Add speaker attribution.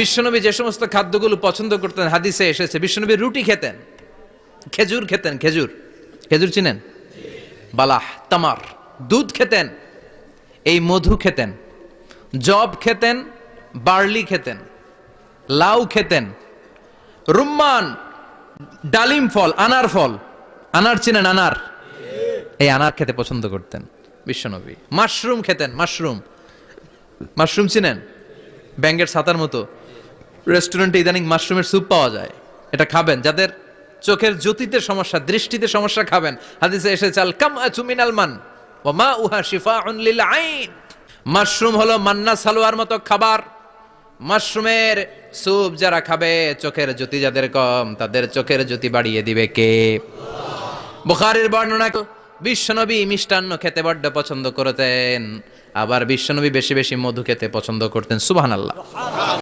Speaker 1: বিশ্বনবী যে সমস্ত খাদ্যগুলো পছন্দ করতেন হাদিসে এসেছে, বিশ্বনবী রুটি খেতেন, খেজুর খেতেন, খেজুর, খেজুর চিনেন, বালাহ, তামার, দুধ খেতেন, এই মধু খেতেন, জব খেতেন, বার্লি খেতেন, লাউ খেতেন, রুম্মান, ডালিম ফল, আনার ফল, আনার চিনেন, আনার, এই আনার খেতে পছন্দ করতেন বিশ্বনবী। মাশরুম খেতেন, মাশরুম, মাশরুম চিনেন, ব্যাঙ্গের ছাতার মতো, রেস্টুরেন্টে ইদানিং মাশরুমের স্যুপ পাওয়া যায়, এটা খাবেন। যাদের চোখের জ্যোতিতে সমস্যা, দৃষ্টিতে সমস্যা, খাবেন। হাদিসে এসেছে আল কামআতু মিনাল মান ওয়া মাউহা শিফাউন লিল আইন। মাশরুম হলো মান্না সালোয়ার মতো খাবার। মাশরুমের স্যুপ যারা খাবে, চোখের জ্যোতি যাদের কম, তাদের চোখের জ্যোতি বাড়িয়ে দিবে কে? বুখারীর বর্ণনা, বিশ্বনবী মিষ্টান্ন খেতে বড্ড পছন্দ করতেন, আবার বিশ্বনবী বেশি বেশি মধু খেতে পছন্দ করতেন। সুবহানাল্লাহ।